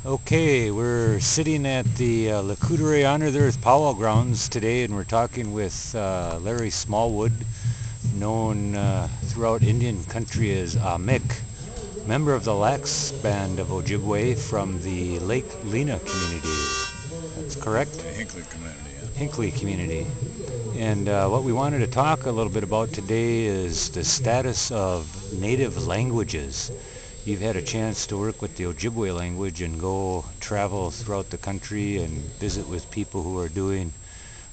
Okay, we're sitting at the Courte Honor the Earth powwow grounds today, and we're talking with Larry Smallwood, known throughout Indian country as Amik, member of the Lax band of Ojibwe from the Lake Lena community. That's correct? The Hinckley community, yeah. Hinckley community. And what we wanted to talk a little bit about today is the status of native languages. You've had a chance to work with the Ojibwe language and go travel throughout the country and visit with people who are doing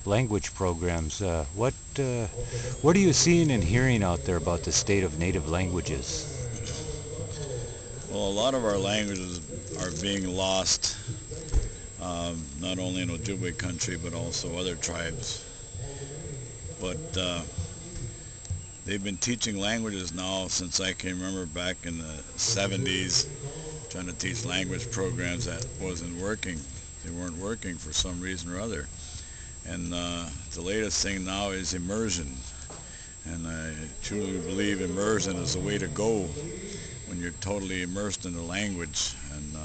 language programs. What are you seeing and hearing out there about the state of native languages? Well, a lot of our languages are being lost, not only in Ojibwe country, but also other tribes. But they've been teaching languages now since I can remember back in the 70s, trying to teach language programs that wasn't working. They weren't working for some reason or other. And the latest thing now is immersion. And I truly believe immersion is the way to go when you're totally immersed in the language. And,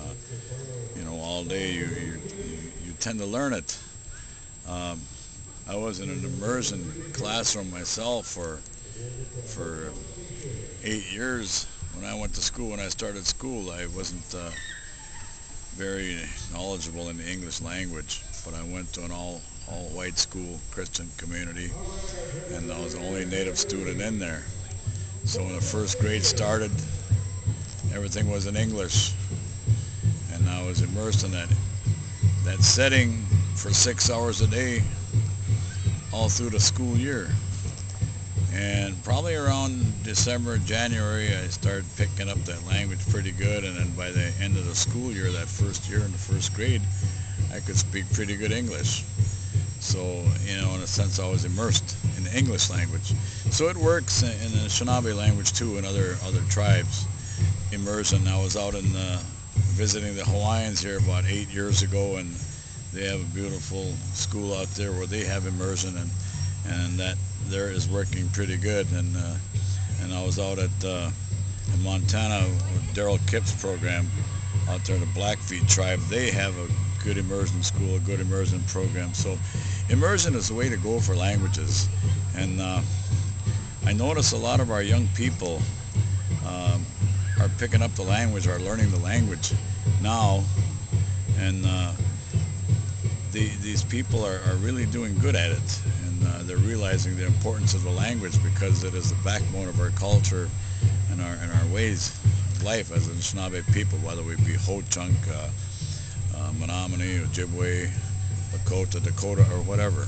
all day you tend to learn it. I was in an immersion classroom myself for 8 years. When I went to school, when I started school, I wasn't very knowledgeable in the English language, but I went to an all-white school, Christian community, and I was the only native student in there. So when the first grade started, everything was in English, and I was immersed in that setting for 6 hours a day all through the school year. And probably around December, January, I started picking up that language pretty good, and then by the end of the school year, that first year in the first grade, I could speak pretty good English. So, in a sense, I was immersed in the English language. So it works in the Anishinaabe language too, and other tribes. Immersion. I was out in visiting the Hawaiians here about 8 years ago, and they have a beautiful school out there where they have immersion, and that there is working pretty good. And I was out at in Montana with Daryl Kipp's program out there, the Blackfeet tribe. They have a good immersion school, a good immersion program. So immersion is the way to go for languages. And I notice a lot of our young people are picking up the language, are learning the language now, and these people are really doing good at it, and they're realizing the importance of the language because it is the backbone of our culture and our ways of life as Anishinaabe people, whether we be Ho-Chunk, Menominee, Ojibwe, Lakota, Dakota, or whatever.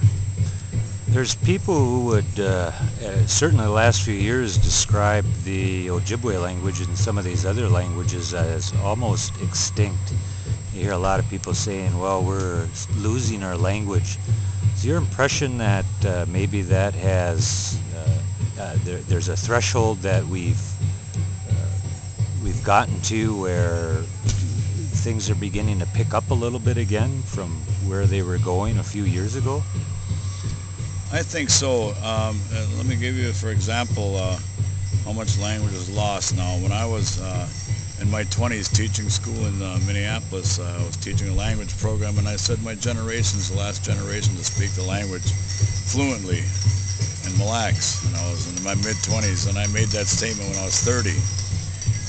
There's people who would, certainly the last few years, describe the Ojibwe language and some of these other languages as almost extinct. You hear a lot of people saying, well, we're losing our language. Is your impression that maybe that has, there's a threshold that we've gotten to where things are beginning to pick up a little bit again from where they were going a few years ago? I think so. Let me give you, for example, how much language is lost now. When I was in my 20s teaching school in Minneapolis, I was teaching a language program, and I said my generation is the last generation to speak the language fluently in Mille Lacs. And I was in my mid-20s, and I made that statement when I was 30.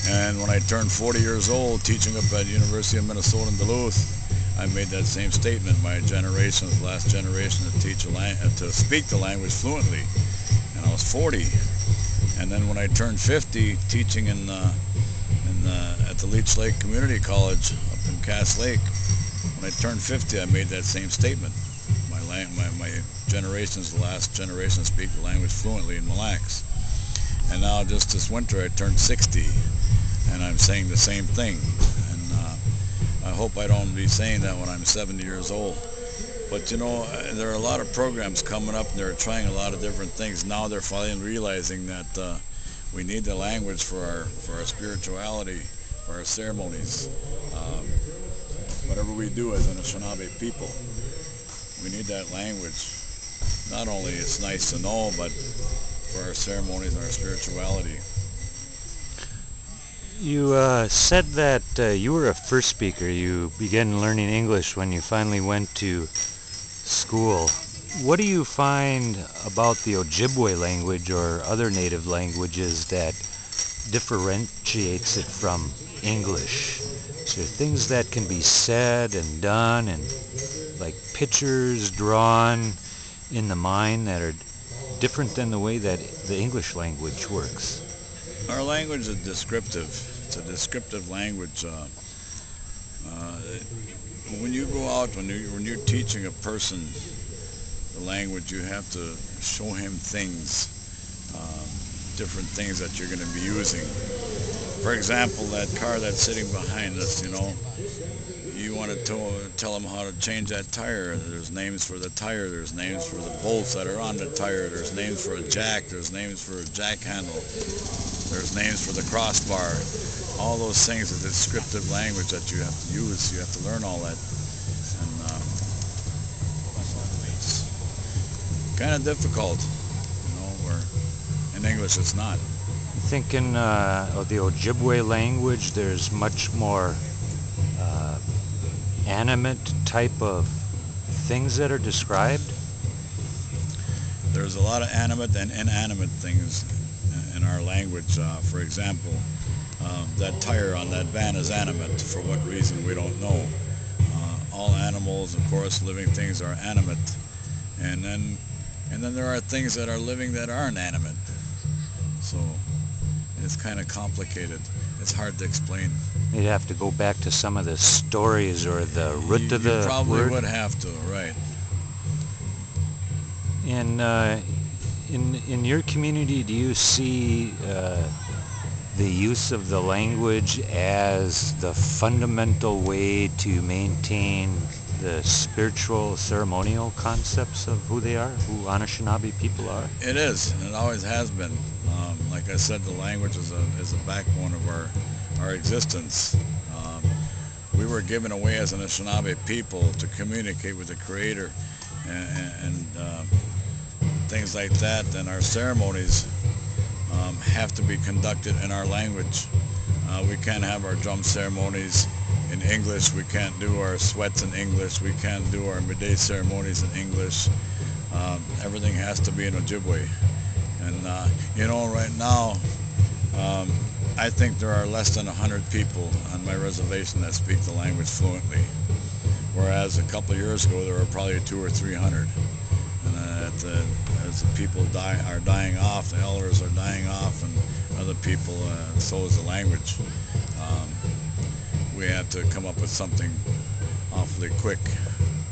And when I turned 40 years old, teaching up at University of Minnesota in Duluth, I made that same statement. My generation is the last generation to speak the language fluently, and I was 40. And then when I turned 50, teaching at the Leech Lake Community College up in Cass Lake, when I turned 50, I made that same statement. My generation is the last generation to speak the language fluently in Mille Lacs. And now just this winter, I turned 60, and I'm saying the same thing. I hope I don't be saying that when I'm 70 years old. But there are a lot of programs coming up, and they're trying a lot of different things. Now they're finally realizing that we need the language for our spirituality, for our ceremonies. Whatever we do as an Anishinaabe people, we need that language. Not only it's nice to know, but for our ceremonies and our spirituality. You said that you were a first speaker. You began learning English when you finally went to school. What do you find about the Ojibwe language or other native languages that differentiates it from English? Is there things that can be said and done and like pictures drawn in the mind that are different than the way that the English language works? Our language is descriptive. It's a descriptive language. When you go out, when you're teaching a person the language, you have to show him things, different things that you're going to be using. For example, that car that's sitting behind us, you want to tell them how to change that tire. There's names for the tire. There's names for the bolts that are on the tire. There's names for a jack. There's names for a jack handle. There's names for the crossbar. All those things are descriptive language that you have to use. You have to learn all that. And it's kind of difficult, where in English it's not. I think in the Ojibwe language there's much more animate type of things that are described. There's a lot of animate and inanimate things in our language. For example, that tire on that van is animate. For what reason, we don't know. All animals, of course, living things are animate. And then there are things that are living that aren't animate. So it's kind of complicated. It's hard to explain. You'd have to go back to some of the stories or the root of the You probably word. would have to, right. And in your community, do you see the use of the language as the fundamental way to maintain the spiritual ceremonial concepts of who they are, who Anishinaabe people are? It is, and it always has been. Like I said, the language is a backbone of our existence. We were given away as an Anishinaabe people to communicate with the Creator and things like that, and our ceremonies have to be conducted in our language. We can't have our drum ceremonies in English. We can't do our sweats in English. We can't do our midday ceremonies in English. Everything has to be in Ojibwe. And right now, I think there are less than 100 people on my reservation that speak the language fluently, whereas a couple of years ago there were probably 200 or 300. And as the people are dying off, the elders are dying off, and other people, so is the language. We have to come up with something awfully quick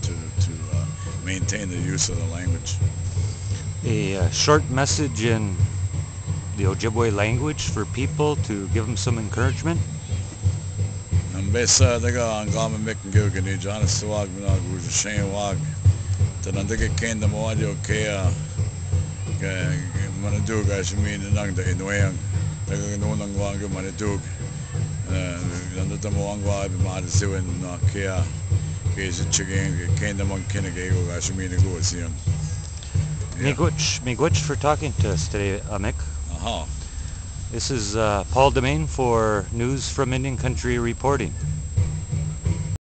to maintain the use of the language. A short message in the Ojibwe language for people to give them some encouragement? Mbesa daga angama mekin gilgani jana suwag minag ujushain wag tanandaga kenda moadio kea manadug ashmin nang da inwang daga nunang wang manadug nandata moang wag madisiwen na kea kesa chiging kenda mang kinagego ashmin go siam. Miigwech for talking to us today, Amik. Uh-huh. This is Paul Demain for News from Indian Country Reporting.